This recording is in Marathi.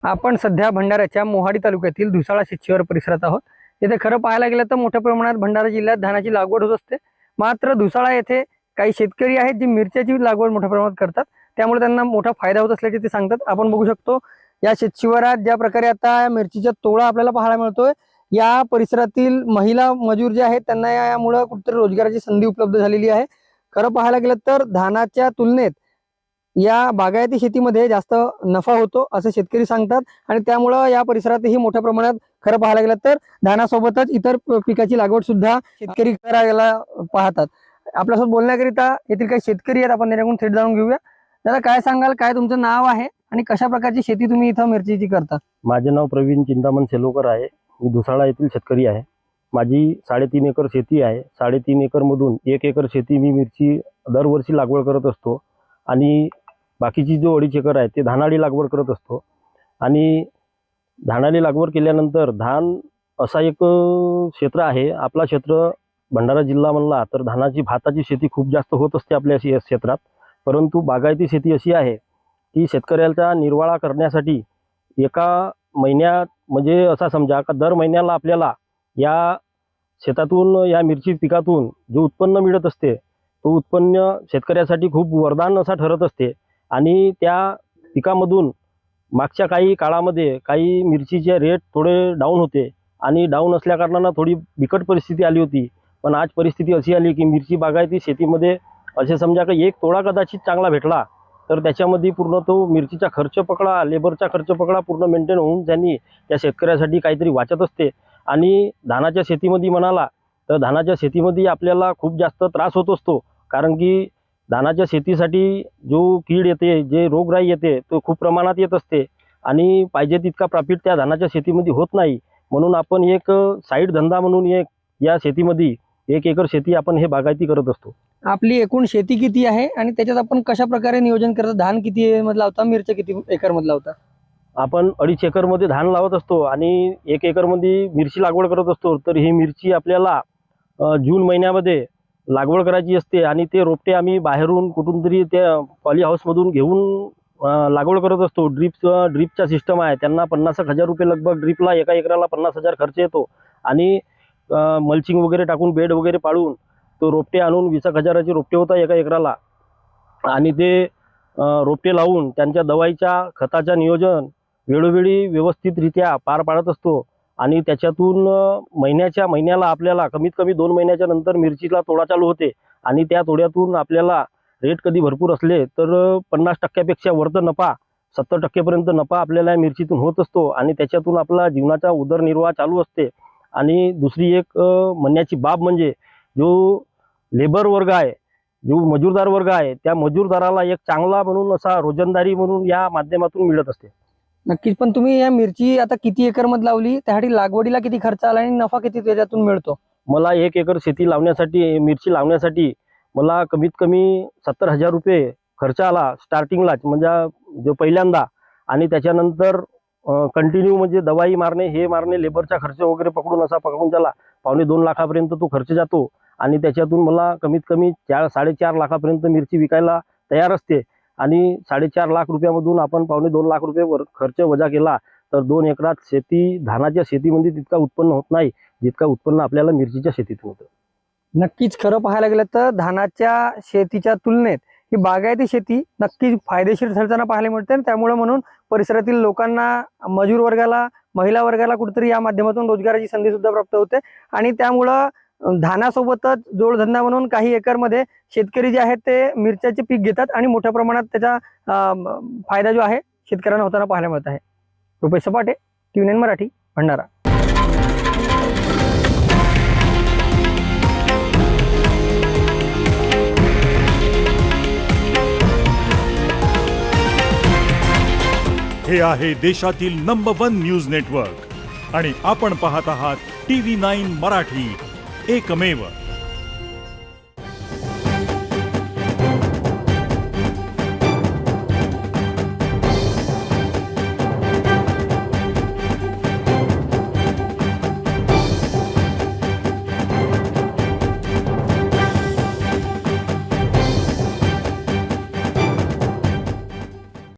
आपण सध्या भंडाऱ्याच्या मोहाडी तालुक्यातील धुसाळा शेतशिवार परिसरात आहोत। येथे खरं पाहायला गेलं तर मोठ्या प्रमाणात भंडारा जिल्ह्यात धानाची लागवड होत असते। मात्र धुसाळा येथे काही शेतकरी आहेत जे मिरच्याची लागवड मोठ्या प्रमाणात करतात, त्यामुळे त्यांना मोठा फायदा होत असल्याचे ते सांगतात। आपण बघू शकतो या शेतशिवारात ज्या प्रकारे आता मिरचीचा तोडा आपल्याला पाहायला मिळतोय, या परिसरातील महिला मजूर जे आहेत त्यांना यामुळे कुठेतरी रोजगाराची संधी उपलब्ध झालेली आहे। खरं पाहायला गेलं तर धानाच्या तुलनेत या बागायती शेतीमध्ये जास्त नफा होतो असे शेतकरी सांगतात आणि त्यामुळे या परिसरातही मोठ्या प्रमाणात खरं पाहायला गेलं तर धानासोबतच इतर पिकाची लागवड सुद्धा शेतकरी करायला पाहतात। आपल्यासोबत बोलण्याकरिता येथील काही शेतकरी आहेत, आपण त्यांच्याकडून थेट जाणून घेऊया। दादा, काय सांगाल, काय तुमचं नाव आहे आणि कशा प्रकारची शेती तुम्ही इथं मिरचीची करता? माझे नाव प्रवीण चिंतामण सेलोकर आहे। मी धुसाळा येथील शेतकरी आहे। माझी 3.5 एकर शेती आहे। 3.5 एकर मधून 1 एकर शेती मी मिरची दरवर्षी लागवड करत असतो आणि बाकीची जो 2.5 एकर आहे ते धानाळी लागवड करत असतो। आणि धानाळी लागवड केल्यानंतर धान असा एक क्षेत्र आहे, आपला क्षेत्र भंडारा जिल्हा म्हणला तर धानाची भाताची शेती खूप जास्त होत असते आपल्या क्षेत्रात। परंतु बागायती शेती अशी आहे की शेतकऱ्याचा निर्वाळा करण्यासाठी एका महिन्यात म्हणजे असा समजा का दर महिन्याला आपल्याला या शेतातून या मिरची पिकातून जो उत्पन्न मिळत असते तो उत्पन्न शेतकऱ्यासाठी खूप वरदान असा ठरत असते। आणि त्या पिकामधून मागच्या काही काळामध्ये काही मिरचीचे रेट थोडे डाऊन होते आणि डाऊन असल्या कारणानं थोडी बिकट परिस्थिती आली होती। पण आज परिस्थिती अशी आली की मिरची बागायती शेतीमध्ये असे समजा की एक तोडा कदाचित चांगला भेटला तर त्याच्यामध्ये पूर्ण तो मिरचीचा खर्च पकडा, लेबरचा खर्च पकडा, पूर्ण मेंटेन होऊन त्यांनी त्या शेतकऱ्यासाठी काहीतरी वाचत असते। आणि धानाच्या शेतीमध्ये म्हणाला तर धानाच्या शेतीमध्ये आपल्याला खूप जास्त त्रास होत असतो, कारण की धानाच्या शेतीसाठी जो कीड येते, जे रोगराई येते तो खूप प्रमाणात येत असते आणि पाहिजे तितका प्रॉफिट त्या धानाच्या शेतीमध्ये होत नाही। म्हणून आपण एक साईड धंदा म्हणून या शेतीमध्ये 1 एकर शेती आपण हे बागायती करत असतो। आपली एकूण शेती किती आहे आणि त्याच्यात आपण कशा प्रकारे नियोजन करता? धान किती मध्ये लावता, मिरच्या किती एकर मध्ये लावता? आपण 2.5 एकर मध्ये धान लावत असतो आणि 1 एकर मध्ये मिरची लागवड करत असतो। तर ही मिरची आपल्याला जून महिन्यामध्ये लागवड करायची असते आणि ते रोपटे आम्ही बाहेरून कुठून तरी त्या पॉली हाऊसमधून घेऊन लागवड करत असतो। ड्रीपचा सिस्टम आहे, त्यांना 50,000 रुपये लगभग ड्रीपला, एका एकराला 50,000 खर्च येतो। आणि मल्चिंग वगैरे टाकून बेड वगैरे पाडून तो रोपटे आणून 20,000चे रोपटे होता एका एकराला। आणि ते रोपटे लावून त्यांच्या दवाईच्या खताच्या नियोजन वेळोवेळी व्यवस्थितरित्या पार पाडत असतो। आणि त्याच्यातून महिन्याला आपल्याला कमीत कमी 2 महिन्याच्या नंतर मिरचीला तोडा चालू होते आणि त्या तोड्यातून आपल्याला रेट कधी भरपूर असले तर 50% वरचा नफा, 70% नफा आपल्याला मिरचीतून होत असतो आणि त्याच्यातून आपला जीवनाचा उदरनिर्वाह चालू असते। आणि दुसरी एक म्हणण्याची बाब म्हणजे जो लेबर वर्ग आहे, जो मजूरदार वर्ग आहे, त्या मजूरदाराला एक चांगला म्हणून असा रोजंदारी म्हणून या माध्यमातून मिळत असते। नक्कीच। पण तुम्ही या मिरची आता किती एकर मध्ये लावली, त्यासाठी लागवडीला किती खर्च आला आणि नफा किती त्याच्यातून मिळतो? मला 1 एकर शेती लावण्यासाठी, मिरची लावण्यासाठी मला कमीत कमी 70,000 रुपये खर्च आला स्टार्टिंगलाच, म्हणजे जो पहिल्यांदा। आणि त्याच्यानंतर कंटिन्यू म्हणजे दवाई मारणे, हे मारणे, लेबरचा खर्च वगैरे पकडून त्याला 2.25 लाखापर्यंत तो खर्च जातो। आणि त्याच्यातून मला कमीत कमी 4-4.5 लाखापर्यंत मिरची विकायला तयार असते। आणि 4.5 लाख रुपयामधून आपण 2.25 लाख रुपये खर्च वजा केला तर 2 एकरात शेती, धानाच्या शेतीमध्ये तितका उत्पन्न होत नाही जितका उत्पन्न आपल्याला मिरचीच्या शेतीतून होतं। नक्कीच। खरं पाहायला गेलं तर धानाच्या शेतीच्या तुलनेत ही बागायती शेती नक्कीच फायदेशीर ठरताना पाहायला मिळते। त्यामुळे म्हणून परिसरातील लोकांना, मजूर वर्गाला, महिला वर्गाला कुठेतरी या माध्यमातून रोजगाराची संधी सुद्धा प्राप्त होते। आणि त्यामुळं धानासोबतच जोडधंदा म्हणून काही एकरमध्ये शेतकरी जे आहेत ते मिरच्याचे पीक घेतात आणि मोठ्या प्रमाणात त्याचा फायदा जो आहे शेतकऱ्यांना होताना पाहायला मिळत आहे। रुपेश सपाटे, TVNN मराठी, भंडारा। हे आहे देशातील नंबर 1 न्यूज नेटवर्क आणि आपण पाहत आहात TV9 मराठी, एकमेव।